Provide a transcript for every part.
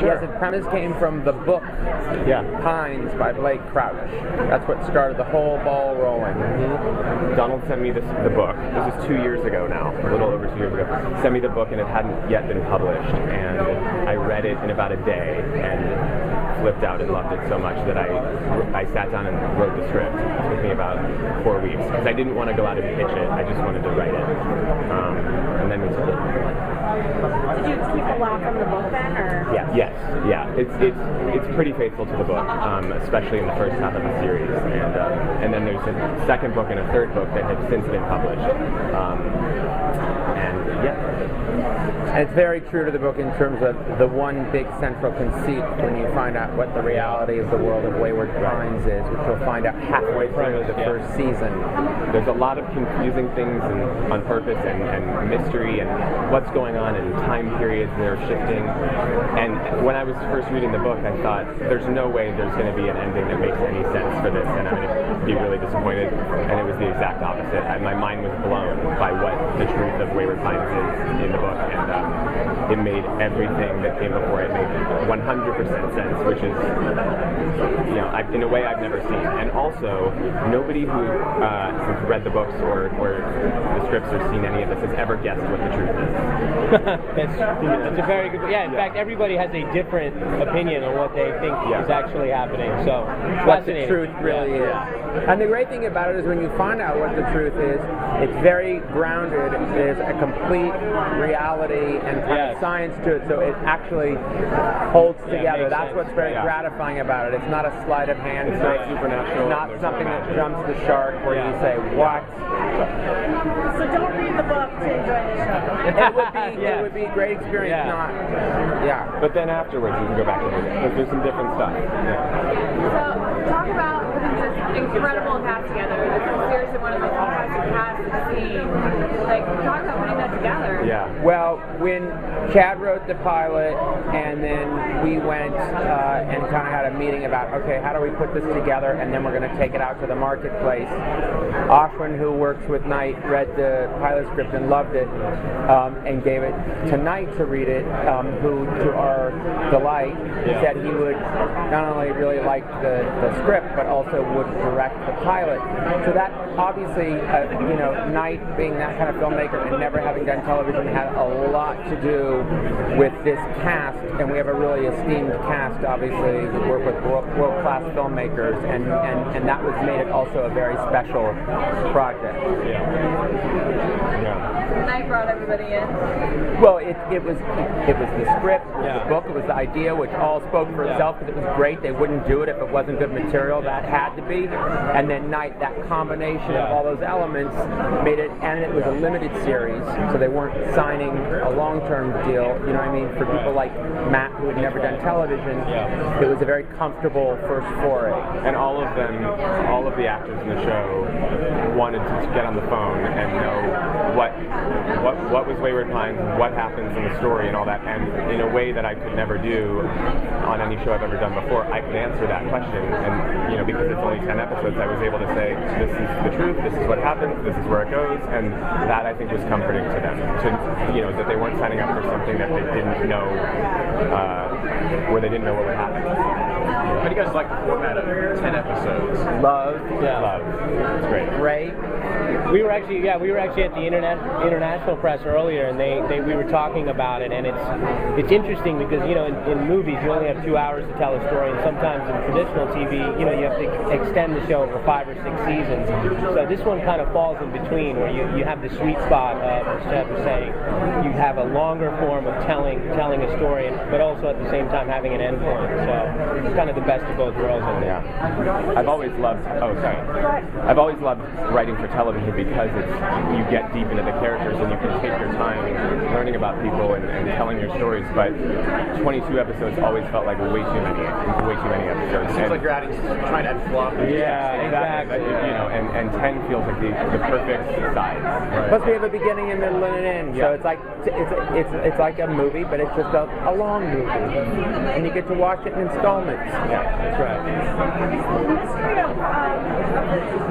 Yes, the premise came from the book Pines by Blake Crouch. That's what started the whole ball rolling. Donald sent me the book. This is 2 years ago now, a little over 2 years ago. Sent me the book and it hadn't yet been published. And I read it in about a day and flipped out and loved it so much that I sat down and wrote the script. It took me about 4 weeks because I didn't want to go out and pitch it. I just wanted to write it. And then we did it. Did you keep a lot from the book then, or? Yes. It's pretty faithful to the book, especially in the first half of the series, and then there's a second book and a third book that have since been published, And it's very true to the book in terms of the one big central conceit when you find out what the reality of the world of Wayward Pines is, which you'll find out halfway through the first season. There's a lot of confusing things on purpose and mystery and what's going on in time periods that are shifting. And when I was first reading the book, I thought, there's no way there's going to be an ending that makes any sense for this, and I'm going to be really disappointed. And it was the exact opposite. My mind was blown by what the truth of Wayward Pines is in the book, and it made everything that came before it made 100% sense, which is, in a way I've never seen. And also, nobody who has read the books or the scripts or seen any of this has ever guessed what the truth is. That's a very good. Yeah, in fact, everybody has a different opinion on what they think is actually happening. So, what the truth really is. And the great thing about it is when you find out what the truth is, it's very grounded. There's a complete reality and kind of science to it, so it actually holds together. That's what's very gratifying about it. It's not a sleight of hand. It's not supernatural. Not something that jumps the shark where you say, what? So don't read the book to enjoy the show. It would be a great experience. But then afterwards you can go back and read it because there's some different stuff. So talk about putting this incredible cast together. This is seriously one of the best casts I've seen. Like, talk about putting that together. Yeah. Well, when Chad wrote the pilot, and then we went and kind of had a meeting about, okay, how do we put this together, and then we're going to take it out to the marketplace. Ashwin, who works with Knight, read the pilot script and loved it, and gave it to Knight to read it, who, to our delight, said he would not only really like the script, but also would direct the pilot. So that obviously, Knight being that kind of filmmaker and never having done television had a lot to do with this cast, and we have a really esteemed cast, obviously. We work with world-class filmmakers, and that was made it also a very special project. Knight brought everybody in. Well, it was the script, it was the book, it was the idea, which all spoke for itself because it was great. They wouldn't do it if it wasn't good material. That had to be. And then Knight, that combination of all those elements made it, and it was a limited series, so they weren't signing a long-term deal. You know what I mean? For people like Matt, who had never done television, it was a very comfortable first foray. And all of the actors in the show wanted to get on the phone and know what was Wayward Pines, what happens in the story and all that, and in a way that I could never do on any show I've ever done before, I could answer that question, and because it's only 10 episodes, I was able to say, this is the truth, this is what happens, this is where it goes, and that I think was comforting to them, that they weren't signing up for something that they didn't know, where they didn't know what would happen. How do you guys like the format of 10 episodes? Love. It's great. Great. We were actually at the international press earlier, and we were talking about it, and it's interesting because in movies you only have 2 hours to tell a story, and sometimes in traditional TV you have to extend the show over 5 or 6 seasons. So this one kind of falls in between, where you have the sweet spot of, as Chad was saying, you have a longer form of telling a story, but also at the same time having an end point. So it's kind of the best of both worlds. I've always loved writing for television because you get deep into the characters and you can take your time learning about people and telling your stories, but 22 episodes always felt like way too many episodes. It seems like you're trying to add fluff. Yeah, exactly. And 10 feels like the perfect size. Right. Plus we have a beginning, a middle, and an end, so it's like a movie, but it's just a long movie, and you get to watch it in installments. Yeah, that's right. Is the mystery of the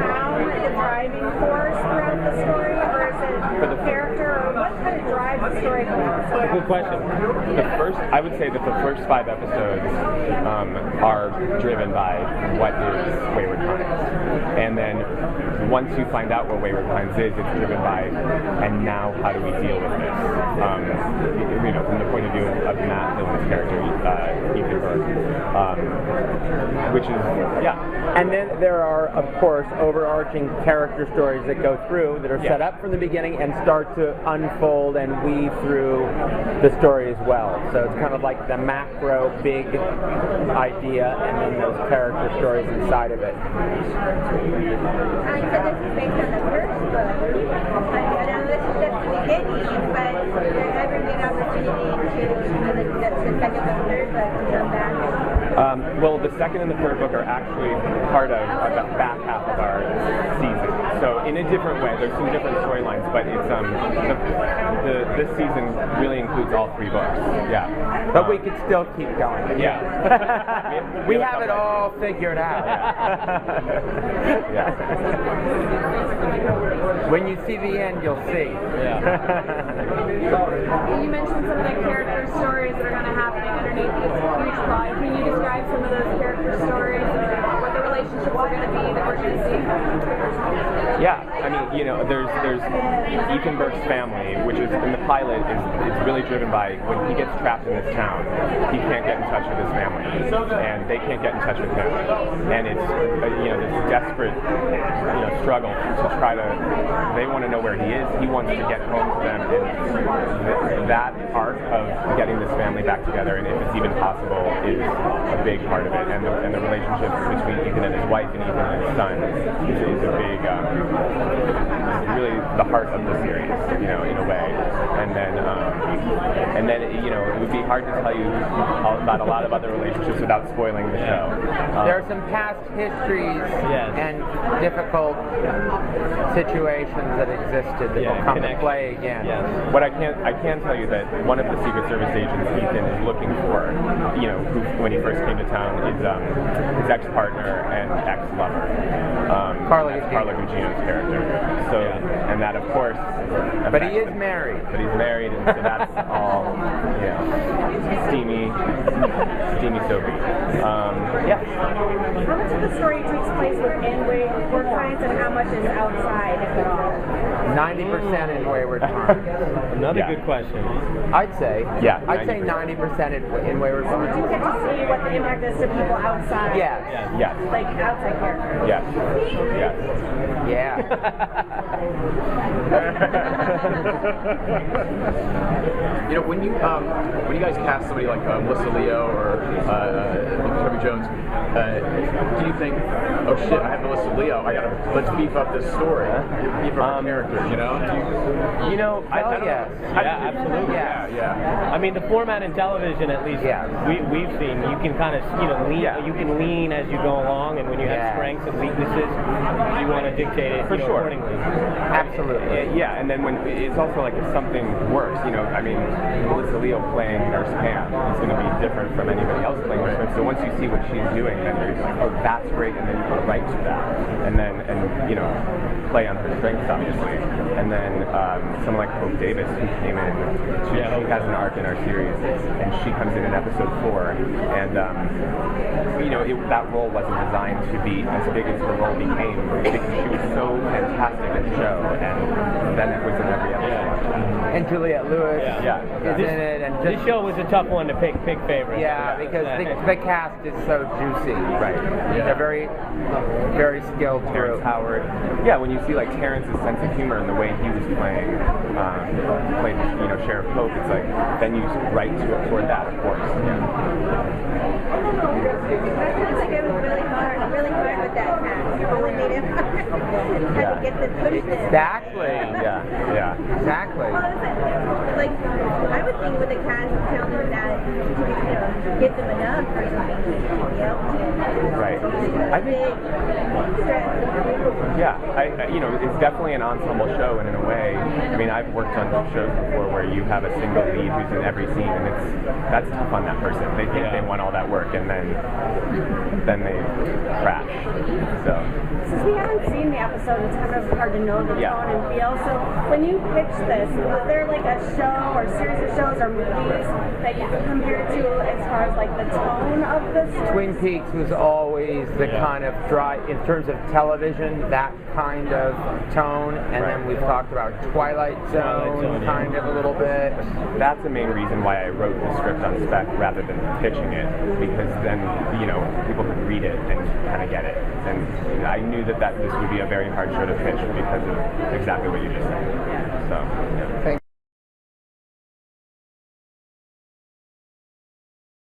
town the driving force throughout the story, or is it the character, or what kind of drives story goes? Good question. I would say that the first 5 episodes are driven by what is Wayward Pines, and then once you find out what Wayward Pines is, it's driven by, and now how do we deal with this? From the point of view of Matt Dillon's character, Ethan Burke, which is And then there are, of course, overarching character stories that go through that are set up from the beginning and start to unfold and weave through the story as well. So it's kind of like the macro big idea and then those character stories inside of it. So this is based on the first book. I know this is just the beginning, but there ever be an opportunity to the second and third book to come back? Well, the second and the third book are actually part of the back half of our season. So in a different way, there's some different storylines, but it's this season really includes all 3 books. Yeah, but we could still keep going. Yeah, we have it all figured out. Yeah. When you see the end, you'll see. You mentioned some of the character stories that are going to happen underneath this huge plot. Can you describe some of those character stories or what the relationships are going to be that we're going to see? Yeah, I mean, there's Ethan Burke's family, which is in the pilot is really driven by when he gets trapped in this town, he can't get in touch with his family, and they can't get in touch with him, and it's this desperate struggle to try to. They want to know where he is. He wants to get home to them, and that arc of getting this family back together, and if it's even possible, is a big part of it, and the relationship between Ethan and his wife and Ethan and his son is a big, really the heart of the series, in a way. And then it would be hard to tell you about a lot of other relationships without spoiling the show. There are some past histories and difficult situations that existed that will come to play again. Yes. What I can tell you that one of the Secret Service agents Ethan is looking for, who when he first came to town, is his ex-partner and ex-lover, Carla Gugino's character. So, and that of course. But he is married. But he's married, and so that's all, steamy Sophie. How much of the story takes place within Wayward Pines and how much is outside, if at all? 90% in Wayward Pines. Another good question. I'd say. Yeah. I'd say 90% in Wayward Pines. Do you get to see what the impact is to people outside? Yes. Yes. Like outside characters? Yes. Yes. Yeah. When you guys cast somebody like Melissa Leo or Toby Jones, do you think, oh shit, I have Melissa Leo, let's beef up this story, beef up the character, I don't know. Absolutely. Yeah. I mean, the format in television, at least we've seen, you can kind of lean. You can lean as you go along, and when you have strengths and weaknesses, you want to dictate it accordingly. Absolutely. Yeah, and then when it's also like if something works, I mean, Melissa Leo playing Nurse Pam is going to be different from anybody else playing Nurse Pam. So once you see what she's doing, then you're like, oh, that's great, and then you go right to that, and play on her strengths, obviously. And then someone like Hope Davis, who came in, she has an arc in our series, and she comes in episode 4, and that role wasn't designed to be as big as her role became because she was so fantastic at the show, and then it was in every episode. And Juliette Lewis is in it, and this show was a tough one to pick favorites. Yeah, because the cast is so juicy. Right. They're very, very skilled. Terrence Howard. Yeah, when you see like Terrence's sense of humor and the way he was playing Sheriff Pope, it's like then you right toward that, of course. Yeah. That sounds like it was really hard with that cast. You really made it hard. Had to get them pushed in. Exactly. Yeah. Exactly. Well, like I would think with the cast, tell them that give them enough for something to be able to. Right. I think. Yeah, it's definitely an ensemble show, and in a way, I mean, I've worked on shows before where you have a single lead who's in every scene, and that's tough on that person. They think they want all that work, and then they crash. So. Since we haven't seen the episode, it's kind of hard to know the tone and feel. So when you pitched this, was there like a show or or series of shows or movies that you can compare it to as far as like the tone of the series? Twin Peaks was always the kind of dry, in terms of television, that kind of tone, and then we've talked about Twilight Zone kind of a little bit. That's the main reason why I wrote the script on spec rather than pitching it, because then, you know, people could read it and kind of get it. And I knew that this would be a very hard show to pitch because of exactly what you just said. So. Thank